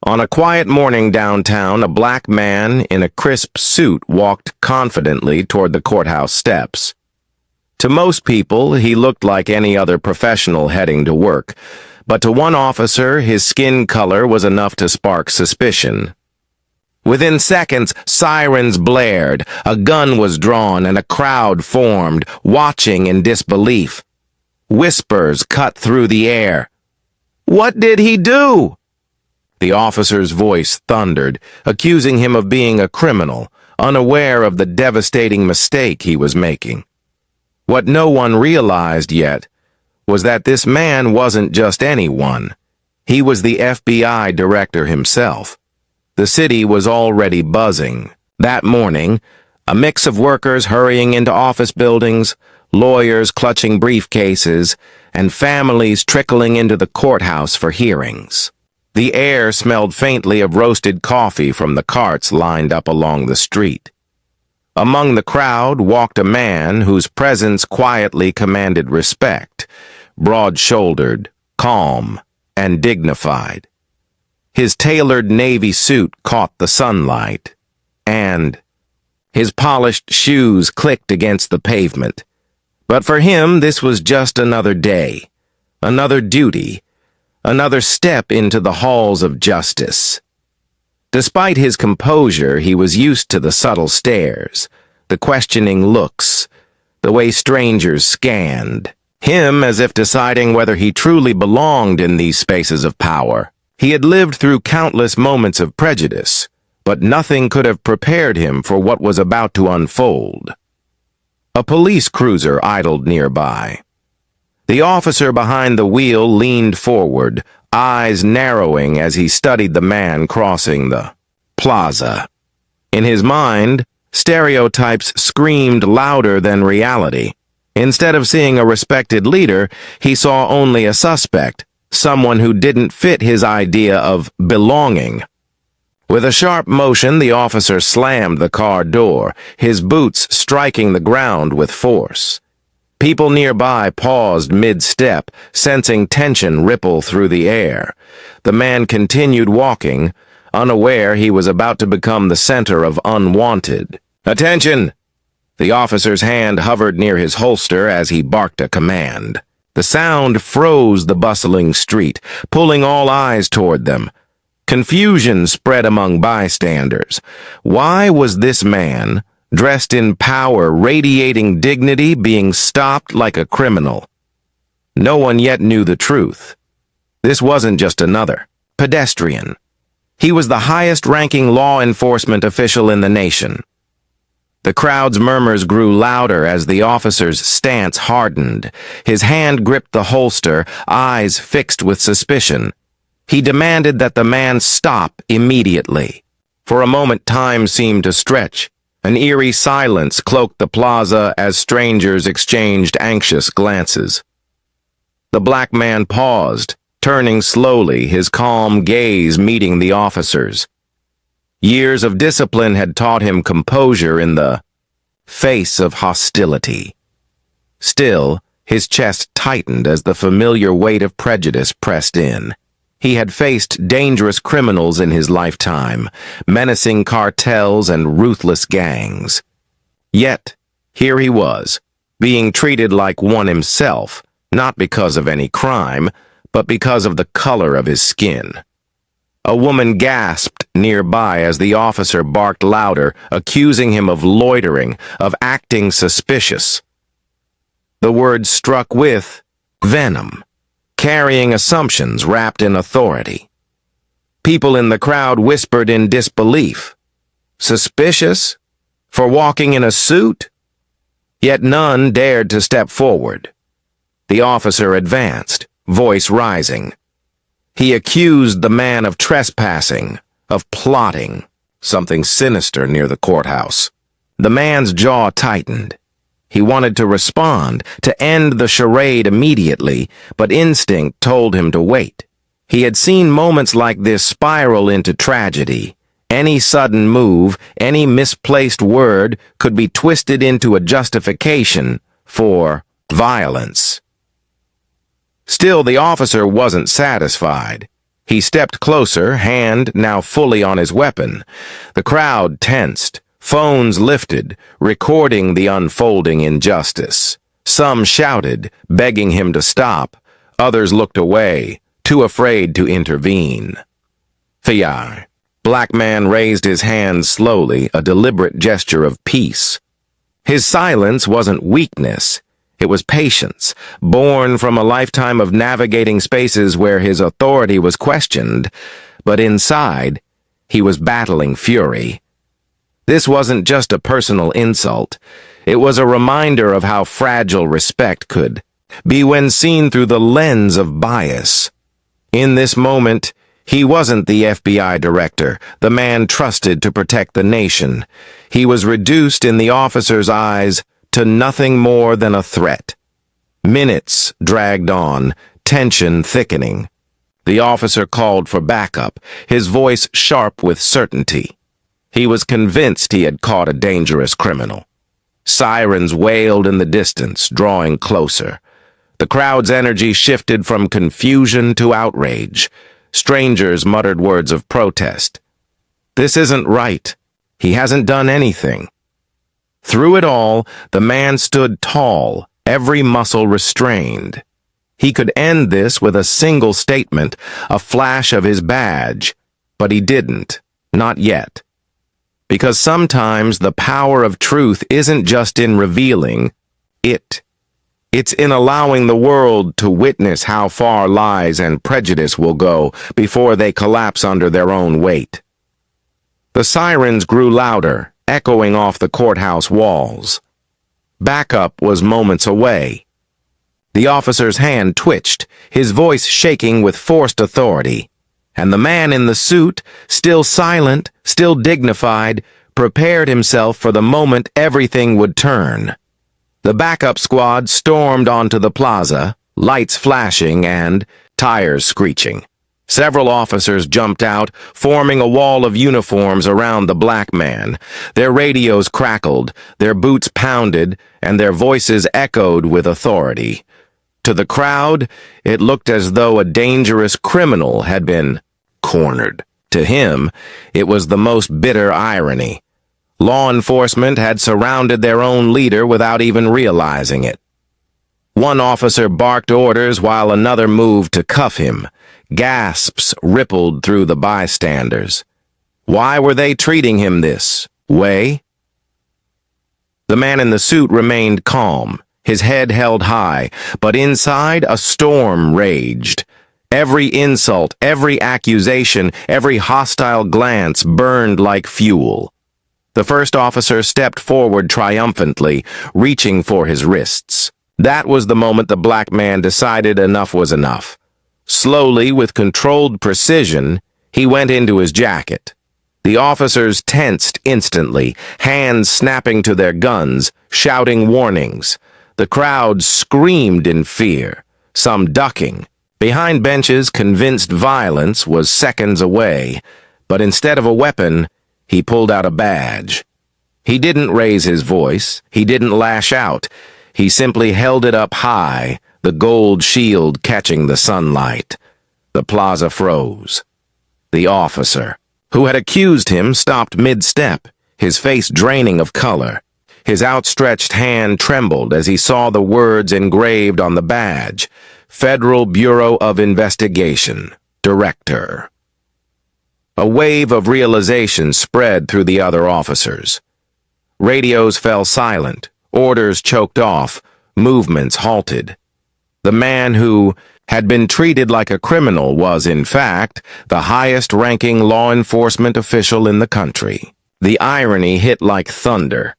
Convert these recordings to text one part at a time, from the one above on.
On a quiet morning downtown, a black man in a crisp suit walked confidently toward the courthouse steps. To most people, he looked like any other professional heading to work, but to one officer, his skin color was enough to spark suspicion. Within seconds, sirens blared, a gun was drawn, and a crowd formed, watching in disbelief. Whispers cut through the air. "What did he do?" The officer's voice thundered, accusing him of being a criminal, unaware of the devastating mistake he was making. What no one realized yet was that this man wasn't just anyone. He was the FBI director himself. The city was already buzzing. That morning, a mix of workers hurrying into office buildings, lawyers clutching briefcases, and families trickling into the courthouse for hearings. The air smelled faintly of roasted coffee from the carts lined up along the street. Among the crowd walked a man whose presence quietly commanded respect, broad-shouldered, calm, and dignified. His tailored navy suit caught the sunlight, and his polished shoes clicked against the pavement. But for him, this was just another day, another duty, another step into the halls of justice. Despite his composure, he was used to the subtle stares, the questioning looks, the way strangers scanned him as if deciding whether he truly belonged in these spaces of power. He had lived through countless moments of prejudice, but nothing could have prepared him for what was about to unfold. A police cruiser idled nearby. The officer behind the wheel leaned forward, eyes narrowing as he studied the man crossing the plaza. In his mind, stereotypes screamed louder than reality. Instead of seeing a respected leader, he saw only a suspect, someone who didn't fit his idea of belonging. With a sharp motion, the officer slammed the car door, his boots striking the ground with force. People nearby paused mid-step, sensing tension ripple through the air. The man continued walking, unaware he was about to become the center of unwanted. "Attention!" The officer's hand hovered near his holster as he barked a command. The sound froze the bustling street, pulling all eyes toward them. Confusion spread among bystanders. Why was this man, dressed in power, radiating dignity, being stopped like a criminal? No one yet knew the truth. This wasn't just another pedestrian. He was the highest-ranking law enforcement official in the nation. The crowd's murmurs grew louder as the officer's stance hardened. His hand gripped the holster, eyes fixed with suspicion. He demanded that the man stop immediately. For a moment, time seemed to stretch. An eerie silence cloaked the plaza as strangers exchanged anxious glances. The black man paused, turning slowly, his calm gaze meeting the officer's. Years of discipline had taught him composure in the face of hostility. Still, his chest tightened as the familiar weight of prejudice pressed in. He had faced dangerous criminals in his lifetime, menacing cartels and ruthless gangs. Yet, here he was, being treated like one himself, not because of any crime, but because of the color of his skin. A woman gasped nearby as the officer barked louder, accusing him of loitering, of acting suspicious. The words struck with venom, carrying assumptions wrapped in authority. People in the crowd whispered in disbelief. Suspicious? For walking in a suit? Yet none dared to step forward. The officer advanced, voice rising. He accused the man of trespassing, of plotting, something sinister near the courthouse. The man's jaw tightened. He wanted to respond, to end the charade immediately, but instinct told him to wait. He had seen moments like this spiral into tragedy. Any sudden move, any misplaced word could be twisted into a justification for violence. Still, the officer wasn't satisfied. He stepped closer, hand now fully on his weapon. The crowd tensed, phones lifted, recording the unfolding injustice. Some shouted, begging him to stop. Others looked away, too afraid to intervene. Fiyar. Black man raised his hand slowly, a deliberate gesture of peace. His silence wasn't weakness. It was patience, born from a lifetime of navigating spaces where his authority was questioned, but inside, he was battling fury. This wasn't just a personal insult. It was a reminder of how fragile respect could be when seen through the lens of bias. In this moment, he wasn't the FBI director, the man trusted to protect the nation. He was reduced in the officer's eyes to nothing more than a threat. Minutes dragged on, tension thickening. The officer called for backup, his voice sharp with certainty. He was convinced he had caught a dangerous criminal. Sirens wailed in the distance, drawing closer. The crowd's energy shifted from confusion to outrage. Strangers muttered words of protest. "This isn't right. He hasn't done anything." Through it all, the man stood tall, every muscle restrained. He could end this with a single statement, a flash of his badge, but he didn't, not yet. Because sometimes the power of truth isn't just in revealing it's in allowing the world to witness how far lies and prejudice will go before they collapse under their own weight. The sirens grew louder, echoing off the courthouse walls. Backup was moments away. The officer's hand twitched, his voice shaking with forced authority, and the man in the suit, still silent, still dignified, prepared himself for the moment everything would turn. The backup squad stormed onto the plaza, lights flashing and tires screeching. Several officers jumped out, forming a wall of uniforms around the black man. Their radios crackled, their boots pounded, and their voices echoed with authority. To the crowd, it looked as though a dangerous criminal had been cornered. To him, it was the most bitter irony. Law enforcement had surrounded their own leader without even realizing it. One officer barked orders while another moved to cuff him. Gasps rippled through the bystanders. Why were they treating him this way? The man in the suit remained calm, his head held high, but inside a storm raged. Every insult, every accusation, every hostile glance burned like fuel. The first officer stepped forward triumphantly, reaching for his wrists. That was the moment the black man decided enough was enough. Slowly, with controlled precision, he went into his jacket. The officers tensed instantly, hands snapping to their guns, shouting warnings. The crowd screamed in fear, some ducking. Behind benches, convinced violence was seconds away, but instead of a weapon, he pulled out a badge. He didn't raise his voice, he didn't lash out. He simply held it up high, the gold shield catching the sunlight. The plaza froze. The officer, who had accused him, stopped mid-step, his face draining of color. His outstretched hand trembled as he saw the words engraved on the badge. Federal Bureau of Investigation, Director. A wave of realization spread through the other officers. Radios fell silent, orders choked off, movements halted. The man who had been treated like a criminal was, in fact, the highest-ranking law enforcement official in the country. The irony hit like thunder.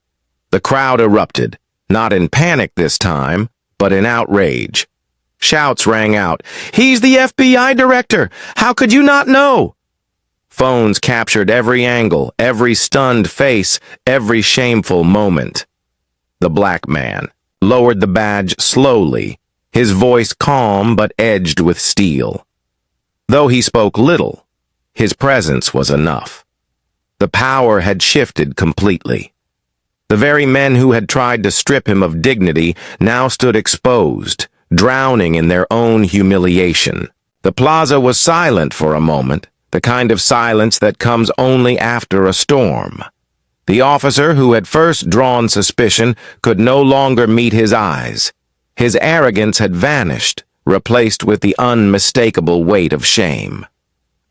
The crowd erupted, not in panic this time, but in outrage. Shouts rang out, "He's the FBI director! How could you not know?" Phones captured every angle, every stunned face, every shameful moment. The black man lowered the badge slowly, his voice calm but edged with steel. Though he spoke little, his presence was enough. The power had shifted completely. The very men who had tried to strip him of dignity now stood exposed, drowning in their own humiliation. The plaza was silent for a moment, the kind of silence that comes only after a storm. The officer who had first drawn suspicion could no longer meet his eyes. His arrogance had vanished, replaced with the unmistakable weight of shame.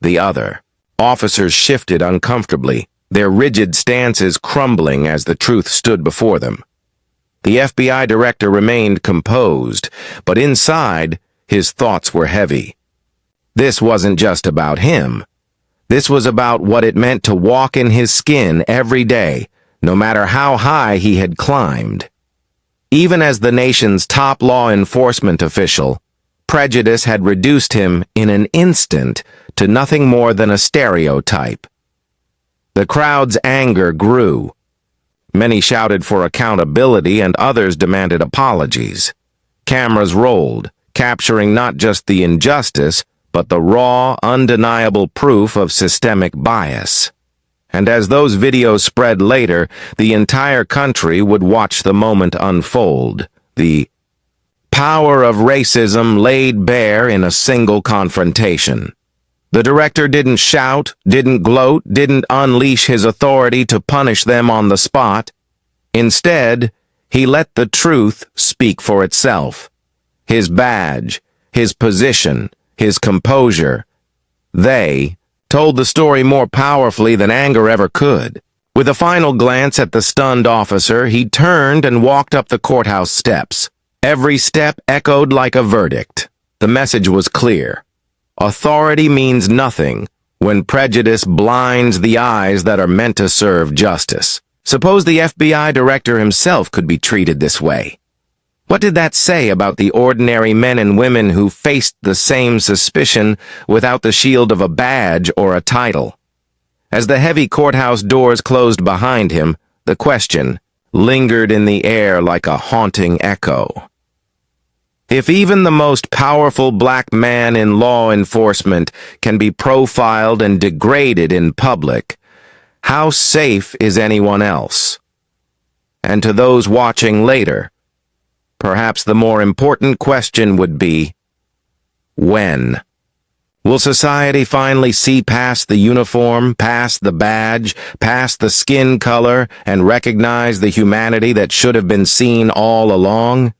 The other officers shifted uncomfortably, their rigid stances crumbling as the truth stood before them. The FBI director remained composed, but inside, his thoughts were heavy. This wasn't just about him. This was about what it meant to walk in his skin every day, no matter how high he had climbed. Even as the nation's top law enforcement official, prejudice had reduced him in an instant to nothing more than a stereotype. The crowd's anger grew. Many shouted for accountability and others demanded apologies. Cameras rolled, capturing not just the injustice, but the raw, undeniable proof of systemic bias. And as those videos spread later, the entire country would watch the moment unfold. The power of racism laid bare in a single confrontation. The director didn't shout, didn't gloat, didn't unleash his authority to punish them on the spot. Instead, he let the truth speak for itself. His badge, his position, his composure. They told the story more powerfully than anger ever could. With a final glance at the stunned officer, he turned and walked up the courthouse steps. Every step echoed like a verdict. The message was clear. Authority means nothing when prejudice blinds the eyes that are meant to serve justice. Suppose the FBI director himself could be treated this way. What did that say about the ordinary men and women who faced the same suspicion without the shield of a badge or a title? As the heavy courthouse doors closed behind him, the question lingered in the air like a haunting echo. If even the most powerful black man in law enforcement can be profiled and degraded in public, how safe is anyone else? And to those watching later, perhaps the more important question would be, when? Will society finally see past the uniform, past the badge, past the skin color, and recognize the humanity that should have been seen all along?